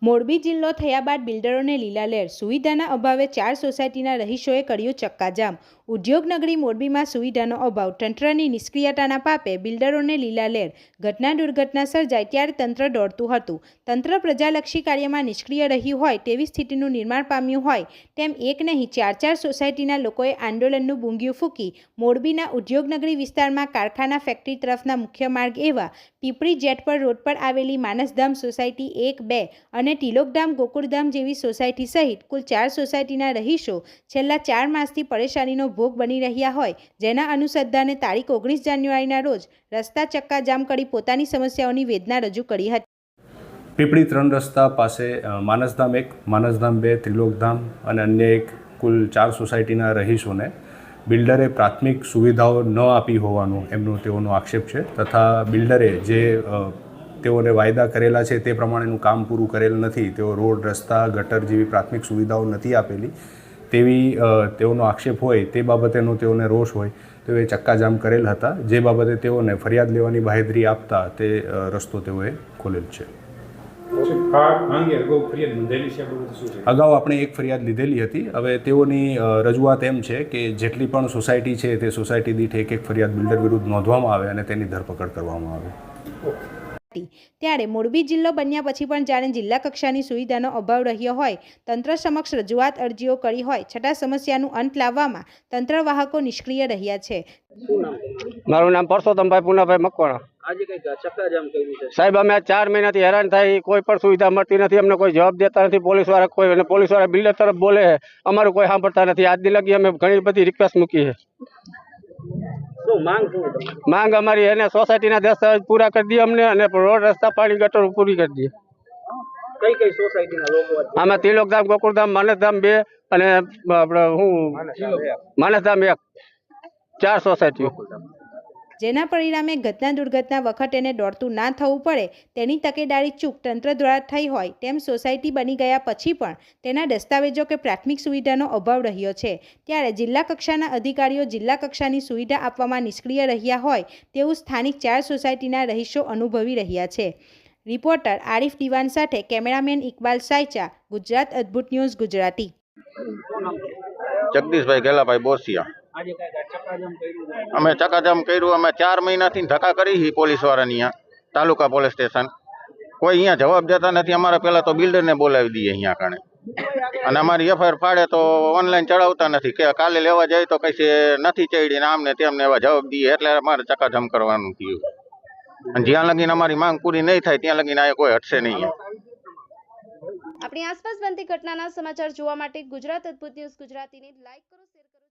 મોરબી જિલ્લો થયા બાદ બિલ્ડરોને લીલા લહેર, સુવિધાના અભાવે 4 સોસાયટીના રહીશોએ કર્યું ચક્કાજામ। ઉદ્યોગનગરી મોરબીમાં સુવિધાનો અભાવ, તંત્રની નિષ્ક્રિયતાના પાપે બિલ્ડરોને લીલા લહેર। ઘટના દુર્ઘટના સર્જાય ત્યારે તંત્ર દોડતું હતું। તંત્ર પ્રજાલક્ષી કાર્યમાં નિષ્ક્રિય રહ્યું હોય તેવી સ્થિતિનું નિર્માણ પામ્યું હોય તેમ એક નહીં 4 સોસાયટીના લોકોએ આંદોલનનું બુંગિયું ફૂંકી મોરબીના ઉદ્યોગનગરી વિસ્તારમાં કારખાના ફેક્ટરી તરફના મુખ્ય માર્ગ એવા પીપળી જેટપર રોડ પર આવેલી માનસધામ સોસાયટી 1, 2 અને તિલોકધામ ગોકુળધામ જેવી સોસાયટી સહિત કુલ 4 સોસાયટીના રહીશો છેલ્લા 4 માસથી પરેશાનીનો ભોગ બની રહ્યા હોય, જેના અનુસંધાને તારીખ 19 જાન્યુઆરીના રોજ રસ્તા ચક્કાજામ કરી પોતાની સમસ્યાઓની વેદના રજૂ કરી હતી। પીપળી 3 રસ્તા પાસે માનસધામ 1, માનસધામ 2, ત્રિલોકધામ અને અન્ય એક કુલ 4 સોસાયટીના રહીશોને બિલ્ડરે પ્રાથમિક સુવિધાઓ ન આપી હોવાનો તેઓનો આક્ષેપ છે તથા બિલ્ડરે જે તેઓને વાયદા કરેલા છે તે પ્રમાણેનું કામ પૂરું કરેલ નથી, તેઓ રોડ, રસ્તા, ગટર જેવી પ્રાથમિક સુવિધાઓ નથી આપેલી તેવી તેઓનો આક્ષેપ હોય તે બાબતેનો તેઓને રોષ હોય તેઓએ ચક્કાજામ કરેલ હતા, જે બાબતે તેઓને ફરિયાદ લેવાની બાહેધરી આપતા તે રસ્તો તેઓએ ખોલેલ છે। અગાઉ આપણે એક ફરિયાદ લીધેલી હતી। હવે તેઓની રજૂઆત એમ છે કે જેટલી પણ સોસાયટી છે તે સોસાયટી દીઠ એક ફરિયાદ બિલ્ડર વિરુદ્ધ નોંધવામાં આવે અને તેની ધરપકડ કરવામાં આવે। ત્યારે મોરબી જિલ્લો બન્યા પછી પણ જાણે જિલ્લા કક્ષાની સુવિધાનો અભાવ રહ્યો હોય, તંત્ર સમક્ષ રજૂઆત અરજીઓ કરી હોય છતાં સમસ્યાનું અંત લાવવામાં તંત્ર વાહકો નિષ્ક્રિય રહ્યા છે। મારું નામ પરસોત્તમભાઈ પુનાભાઈ મકવાણા। આજે કઈ ચક્કાજામ કર્યું છે સાહેબ, અમે 4 મહિનાથી હેરાન થાય, કોઈ પણ સુવિધા મળતી નથી, અમને કોઈ જવાબ દેતા નથી પોલીસવાળા, કોઈ અને પોલીસવાળા બિલ્ડર તરફ બોલે છે, અમારું કોઈ સાંભળતા નથી। આજ દી લગી અમે ઘણી બધી રિક્વેસ્ટ મૂકી છે। માંગ અમારી એને સોસાયટીના દસ્તાવેજ પૂરા કરી દઈએ અમને અને રોડ, રસ્તા, પાણી, ગટર પૂરી કરી દઈએ। કઈ સોસાયટીના લોકો? આમાં તિલોકધામ, ગોકુળધામ, માનસધામ 2 અને માનસધામ 1, 4 સોસાયટીઓ। જેના પરિણામે ઘટના દુર્ઘટના વખતે એને દોડતું ના થવું પડે તેની તકેદારી ચૂક તંત્ર દ્વારા થઈ હોય તેમ સોસાયટી બની ગયા પછી પણ તેના દસ્તાવેજો કે પ્રાથમિક સુવિધાનો અભાવ રહ્યો છે। ત્યારે જિલ્લા કક્ષાના અધિકારીઓ જિલ્લા કક્ષાની સુવિધા આપવામાં નિષ્ક્રિય રહ્યા હોય તેવું સ્થાનિક 4 સોસાયટીના રહીશો અનુભવી રહ્યા છે। રિપોર્ટર આરિફ દિવાન સાથે કેમેરામેન ઇકબાલ સાયચા, ગુજરાત અદ્ભુત ન્યૂઝ ગુજરાતી। જગદીશભાઈ ગેલાભાઈ બોસિયા। આજે કઈ ચક્કાજામ કર્યું છે? અમે ચક્કાજામ કર્યું, અમે 4 મહિનાથી ધક્કા કરી છે પોલીસવાળાની અહીંયા તાલુકા પોલીસ સ્ટેશન, કોઈ અહીંયા જવાબ દેતા નથી। અમારે પહેલા તો બિલ્ડરને બોલાવી દઈએ અહીંયા કણે અને અમારી એફઆઈઆર ફાડે તો ઓનલાઈન ચડાવતા નથી કે કાલે લેવા જાય તો કઈ નથી ચડી ને આમને તેમને એવા જવાબ દઈએ, એટલે અમારે ચક્કાજામ કરવાનું થયું। અને જ્યાં લગીને અમારી માંગ પૂરી નહીં થાય ત્યાં લગીને આ કોઈ હટશે નહીં। આપણી આસપાસ બનતી ઘટનાના સમાચાર જોવા માટે ગુજરાત અદ્ભુત ન્યૂઝ ગુજરાતીને લાઈક કરો, શેર કરો।